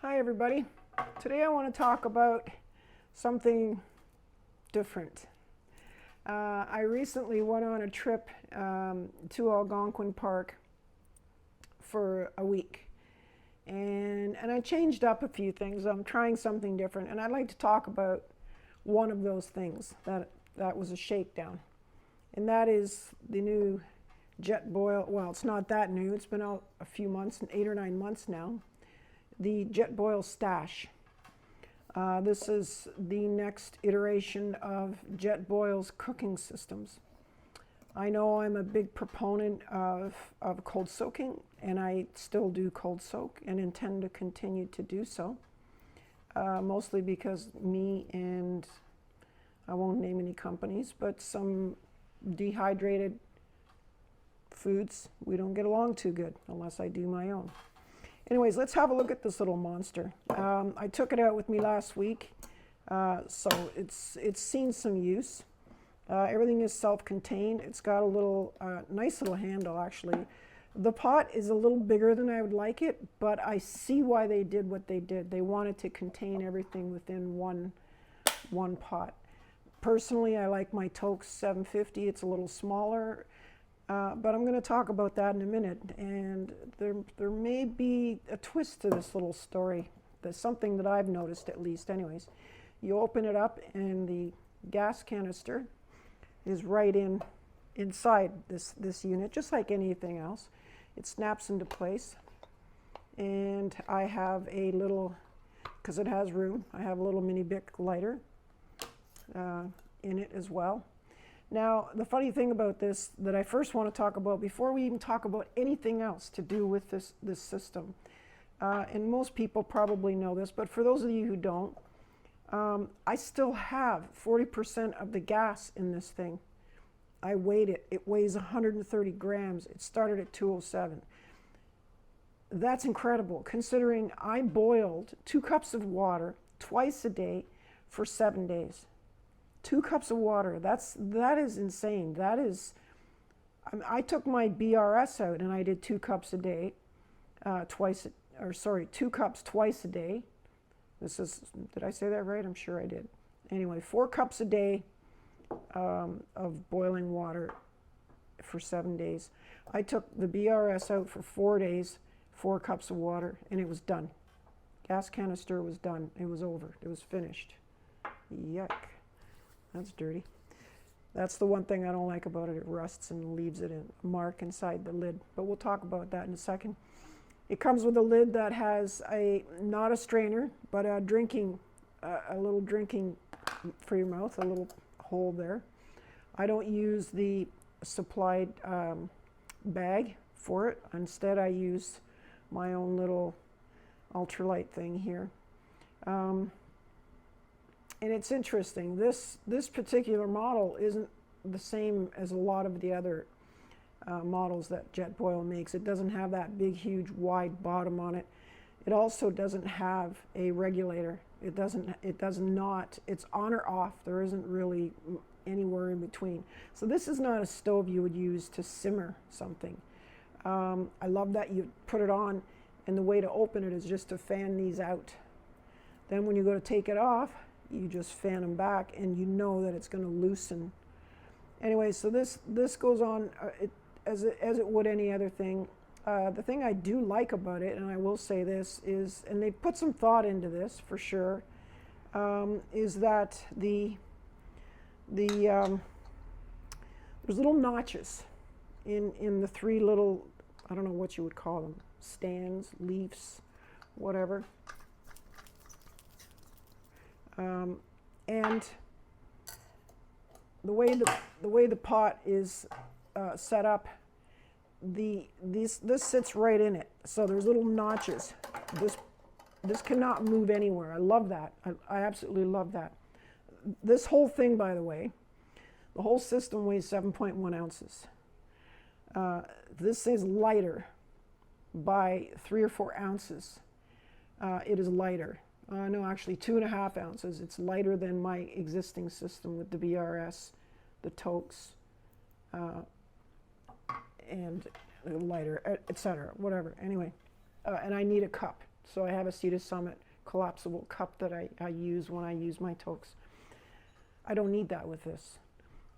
Hi everybody. Today I want to talk about something different. I recently went on a trip to Algonquin Park for a week, and I changed up a few things. I'm trying something different, and I'd like to talk about one of those things that was a shakedown, and that is the new Jetboil. Well, it's not that new. It's been out a few months, 8 or 9 months now. The Jetboil Stash. This is the next iteration of Jetboil's cooking systems. I know I'm a big proponent of cold soaking, and I still do cold soak and intend to continue to do so. Mostly because me and, I won't name any companies, but some dehydrated foods, we don't get along too good unless I do my own. Anyways, let's have a look at this little monster. I took it out with me last week, so it's seen some use. Everything is self-contained. It's got a little nice little handle, actually. The pot is a little bigger than I would like it, but I see why they did what they did. They wanted to contain everything within one pot. Personally, I like my Toaks 750. It's a little smaller. But I'm going to talk about that in a minute, and there may be a twist to this little story. There's something that I've noticed, at least. Anyways, you open it up, and the gas canister is right inside this unit, just like anything else. It snaps into place, and I have a little, because it has room, I have a little mini Bic lighter in it as well. Now, the funny thing about this that I first want to talk about before we even talk about anything else to do with this system, and most people probably know this, but for those of you who don't, I still have 40% of the gas in this thing. I weighed it. It weighs 130 grams. It started at 207. That's incredible, considering I boiled 2 cups of water twice a day for 7 days. 2 cups of water, that is insane. That is, I took my BRS out and I did 2 cups a day, 2 cups twice a day. This is, did I say that right? I'm sure I did. Anyway, 4 cups a day of boiling water for 7 days. I took the BRS out for 4 days, 4 cups of water, and it was done. Gas canister was done. It was over. It was finished. Yuck. That's dirty. That's the one thing I don't like about it. It rusts and leaves it a mark inside the lid. But we'll talk about that in a second. It comes with a lid that has not a strainer, but a little drinking for your mouth, a little hole there. I don't use the supplied bag for it. Instead, I use my own little ultralight thing here. And it's interesting, this particular model isn't the same as a lot of the other models that Jetboil makes. It doesn't have that big, huge, wide bottom on it. It also doesn't have a regulator. It does not, it's on or off. There isn't really anywhere in between. So this is not a stove you would use to simmer something. I love that you put it on, and the way to open it is just to fan these out. Then when you go to take it off, you just fan them back, and you know that it's going to loosen. Anyway, so this goes on as it would any other thing. The thing I do like about it, and I will say this, is, and they put some thought into this for sure, is that there's little notches in the 3 little, I don't know what you would call them, stands, leaves, whatever. And the way the pot is set up, this sits right in it. So there's little notches. This cannot move anywhere. I love that. I absolutely love that. This whole thing, by the way, the whole system weighs 7.1 ounces. This is lighter by 3 or 4 ounces. It is lighter. No, actually 2.5 ounces. It's lighter than my existing system with the BRS, the Toaks, and lighter, etc., whatever. Anyway, and I need a cup. So I have a Cedar Summit collapsible cup that I use when I use my toques. I don't need that with this.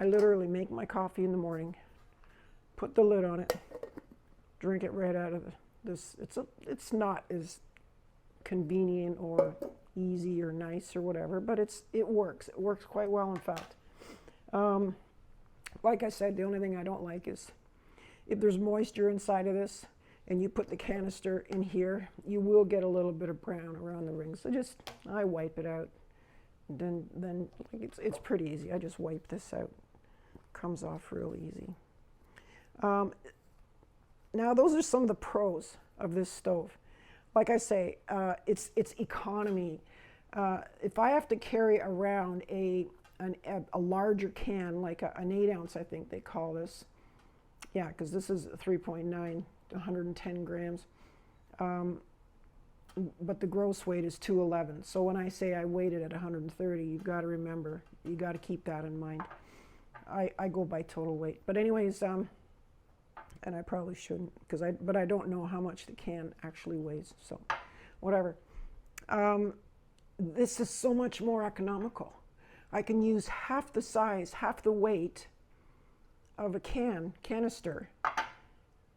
I literally make my coffee in the morning, put the lid on it, drink it right out of this. It's not as convenient or easy or nice or whatever, but it works. It works quite well, in fact. Like I said, the only thing I don't like is if there's moisture inside of this and you put the canister in here, you will get a little bit of brown around the rings. So I wipe it out. Then like it's pretty easy. I just wipe this out. Comes off real easy. Now those are some of the pros of this stove. Like I say, it's economy. If I have to carry around a larger can, like an 8 ounce, I think they call this. Yeah, because this is 3.9, 110 grams. But the gross weight is 211. So when I say I weighed it at 130, you've got to remember, you got to keep that in mind. I go by total weight. But anyways, and I probably shouldn't, but I don't know how much the can actually weighs, so whatever. This is so much more economical. I can use half the size, half the weight of a canister.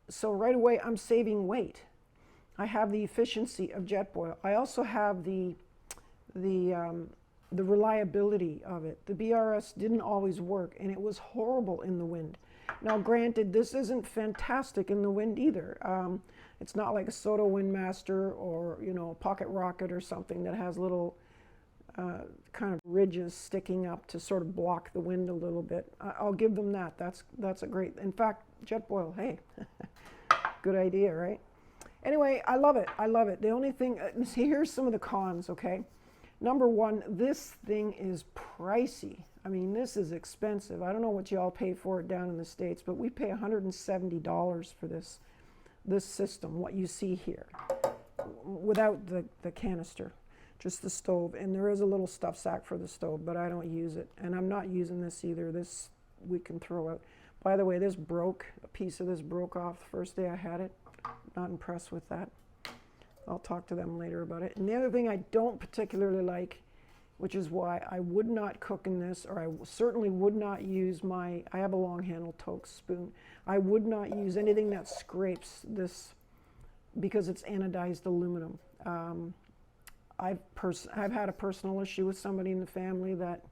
So right away I'm saving weight. I have the efficiency of Jetboil. I also have the reliability of it. The BRS didn't always work, and it was horrible in the wind. Now granted, this isn't fantastic in the wind either. It's not like a Soto Windmaster or, you know, a Pocket Rocket or something that has little kind of ridges sticking up to sort of block the wind a little bit. I'll give them that. That's a great, in fact, Jetboil, hey, good idea, right? Anyway, I love it. I love it. The only thing, see, here's some of the cons, okay? Number one, this thing is pricey. I mean, this is expensive. I don't know what y'all pay for it down in the States, but we pay $170 for this system, what you see here, without the canister, just the stove. And there is a little stuff sack for the stove, but I don't use it. And I'm not using this either. This we can throw out. By the way, this broke, a piece of this broke off the first day I had it. Not impressed with that. I'll talk to them later about it. And the other thing I don't particularly like, which is why I would not cook in this, or I certainly would not use I have a long handle Toke spoon. I would not use anything that scrapes this because it's anodized aluminum. I've had a personal issue with somebody in the family that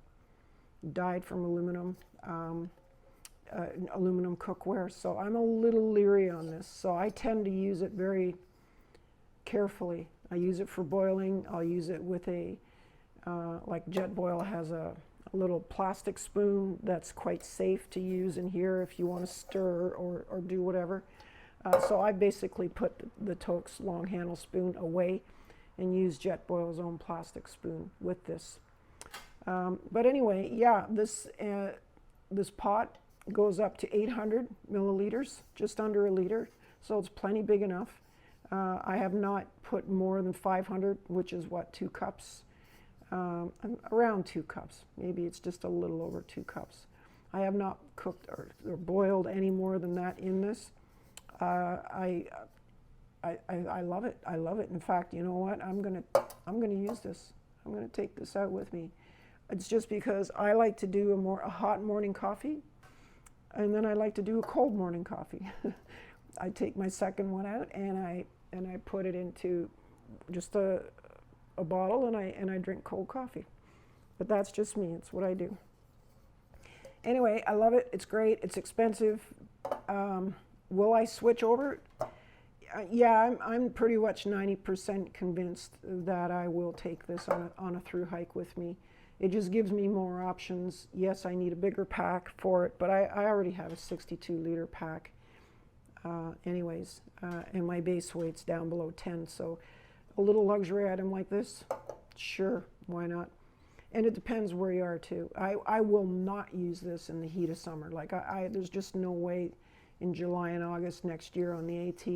died from aluminum cookware, so I'm a little leery on this. So I tend to use it very carefully. I use it for boiling. I'll use it with like Jetboil has a little plastic spoon that's quite safe to use in here if you want to stir or do whatever. So I basically put the Toke's long handle spoon away and use Jetboil's own plastic spoon with this. But anyway, yeah, this pot goes up to 800 milliliters, just under a liter, so it's plenty big enough. I have not put more than 500, which is what, 2 cups? Around 2 cups. Maybe it's just a little over 2 cups. I have not cooked or boiled any more than that in this. I love it. I love it. In fact, you know what? I'm gonna use this. I'm gonna take this out with me. It's just because I like to do a hot morning coffee, and then I like to do a cold morning coffee. I take my second one out and I put it into just a bottle and I drink cold coffee. But that's just me. It's what I do. Anyway, I love it. It's great. It's expensive. Will I switch over? Yeah, I'm pretty much 90% convinced that I will take this on a through hike with me. It just gives me more options. Yes, I need a bigger pack for it, but I already have a 62-liter pack anyways, and my base weight's down below 10, so a little luxury item like this, sure, why not? And it depends where you are too. I will not use this in the heat of summer. Like there's just no way in July and August next year on the AT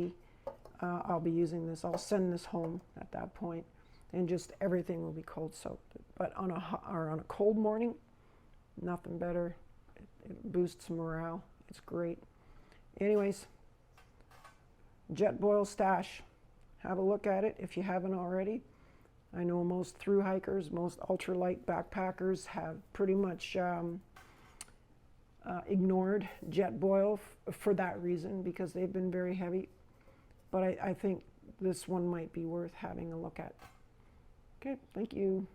I'll be using this. I'll send this home at that point, and just everything will be cold soaked. But on a cold morning, nothing better. It boosts morale. It's great. Anyways, Jetboil Stash. have a look at it if you haven't already. I know most thru hikers, most ultralight backpackers have pretty much ignored Jetboil for that reason, because they've been very heavy. But I think this one might be worth having a look at. Okay, thank you.